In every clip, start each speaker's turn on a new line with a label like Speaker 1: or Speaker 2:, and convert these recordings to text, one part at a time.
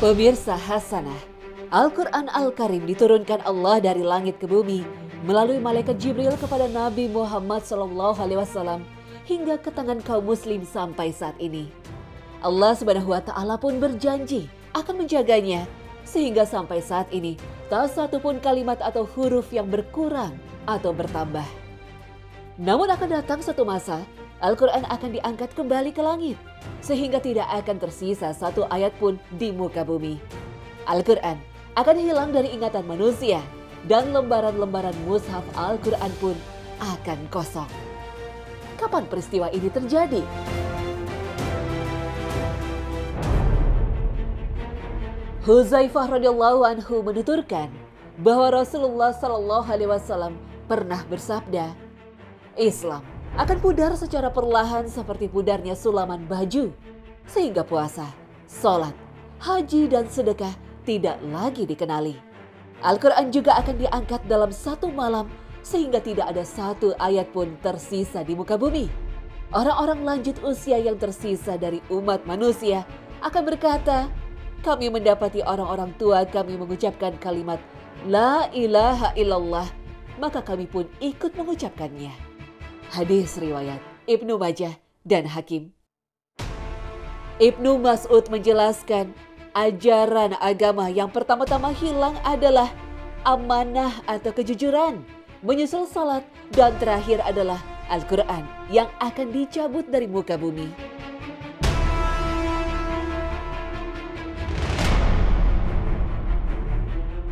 Speaker 1: Pemirsa Hasanah, Al-Quran Al-Karim diturunkan Allah dari langit ke bumi melalui malaikat Jibril kepada Nabi Muhammad SAW hingga ke tangan kaum muslim sampai saat ini. Allah Subhanahu wa Ta'ala pun berjanji akan menjaganya sehingga sampai saat ini tak satu pun kalimat atau huruf yang berkurang atau bertambah. Namun akan datang satu masa Al-Quran akan diangkat kembali ke langit sehingga tidak akan tersisa satu ayat pun di muka bumi. Al-Quran akan hilang dari ingatan manusia dan lembaran-lembaran mushaf Al-Quran pun akan kosong. Kapan peristiwa ini terjadi? Huzaifah radhiyallahu anhu menuturkan bahwa Rasulullah SAW pernah bersabda, Islam akan pudar secara perlahan seperti pudarnya sulaman baju, sehingga puasa, sholat, haji dan sedekah tidak lagi dikenali. Al-Quran juga akan diangkat dalam satu malam sehingga tidak ada satu ayat pun tersisa di muka bumi. Orang-orang lanjut usia yang tersisa dari umat manusia akan berkata, kami mendapati orang-orang tua kami mengucapkan kalimat La ilaha illallah, maka kami pun ikut mengucapkannya. Hadis riwayat Ibnu Majah dan Hakim. Ibnu Mas'ud menjelaskan ajaran agama yang pertama-tama hilang adalah amanah atau kejujuran, menyusul salat, dan terakhir adalah Al-Quran yang akan dicabut dari muka bumi.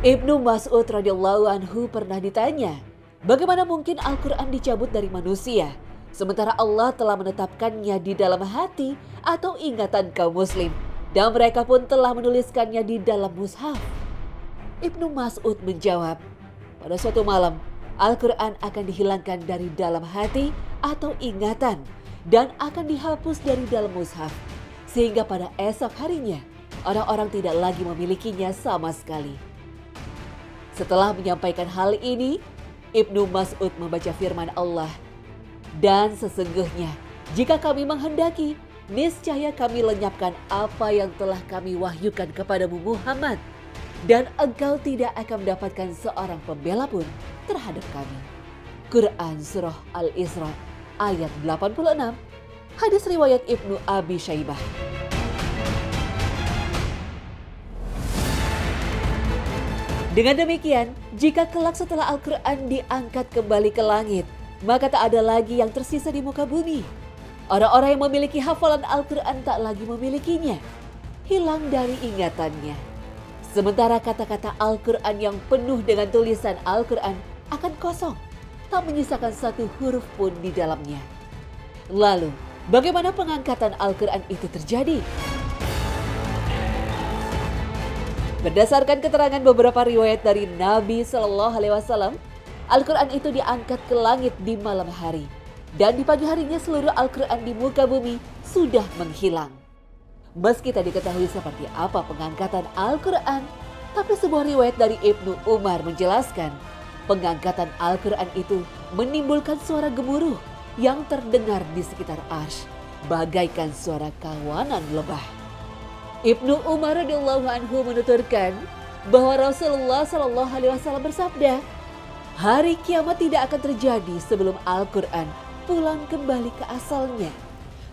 Speaker 1: Ibnu Mas'ud radhiyallahu anhu pernah ditanya, bagaimana mungkin Al-Quran dicabut dari manusia, sementara Allah telah menetapkannya di dalam hati atau ingatan kaum muslim, dan mereka pun telah menuliskannya di dalam mushaf. Ibnu Mas'ud menjawab, pada suatu malam, Al-Quran akan dihilangkan dari dalam hati atau ingatan, dan akan dihapus dari dalam mushaf, sehingga pada esok harinya, orang-orang tidak lagi memilikinya sama sekali. Setelah menyampaikan hal ini, Ibnu Mas'ud membaca firman Allah, dan sesungguhnya jika kami menghendaki, niscaya kami lenyapkan apa yang telah kami wahyukan kepadamu Muhammad, dan engkau tidak akan mendapatkan seorang pembela pun terhadap kami. Quran Surah Al-Isra ayat 86, hadis riwayat Ibnu Abi Syaibah. Dengan demikian, jika kelak setelah Al-Quran diangkat kembali ke langit, maka tak ada lagi yang tersisa di muka bumi. Orang-orang yang memiliki hafalan Al-Quran tak lagi memilikinya, hilang dari ingatannya. Sementara kata-kata Al-Quran yang penuh dengan tulisan Al-Quran akan kosong, tak menyisakan satu huruf pun di dalamnya. Lalu, bagaimana pengangkatan Al-Quran itu terjadi? Berdasarkan keterangan beberapa riwayat dari Nabi SAW, Al-Quran itu diangkat ke langit di malam hari. Dan di pagi harinya seluruh Al-Quran di muka bumi sudah menghilang. Meski tak diketahui seperti apa pengangkatan Al-Quran, tapi sebuah riwayat dari Ibnu Umar menjelaskan, pengangkatan Al-Quran itu menimbulkan suara gemuruh yang terdengar di sekitar arsy, bagaikan suara kawanan lebah. Ibnu Umar radhiyallahu anhu menuturkan bahwa Rasulullah SAW bersabda, hari kiamat tidak akan terjadi sebelum Al-Quran pulang kembali ke asalnya,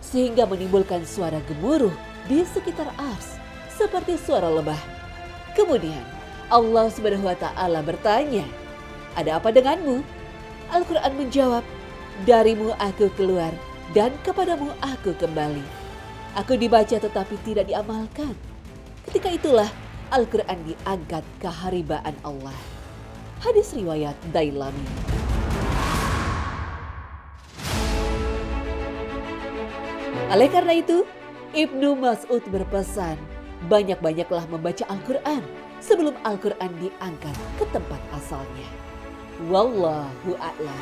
Speaker 1: sehingga menimbulkan suara gemuruh di sekitar arsy seperti suara lebah. Kemudian Allah Subhanahu wa Ta'ala bertanya, ada apa denganmu? Al-Quran menjawab, darimu aku keluar dan kepadamu aku kembali. Aku dibaca tetapi tidak diamalkan. Ketika itulah Al-Quran diangkat keharibaan Allah. Hadis riwayat Dailami. Oleh karena itu, Ibnu Mas'ud berpesan, banyak-banyaklah membaca Al-Quran sebelum Al-Quran diangkat ke tempat asalnya. Wallahu a'lam.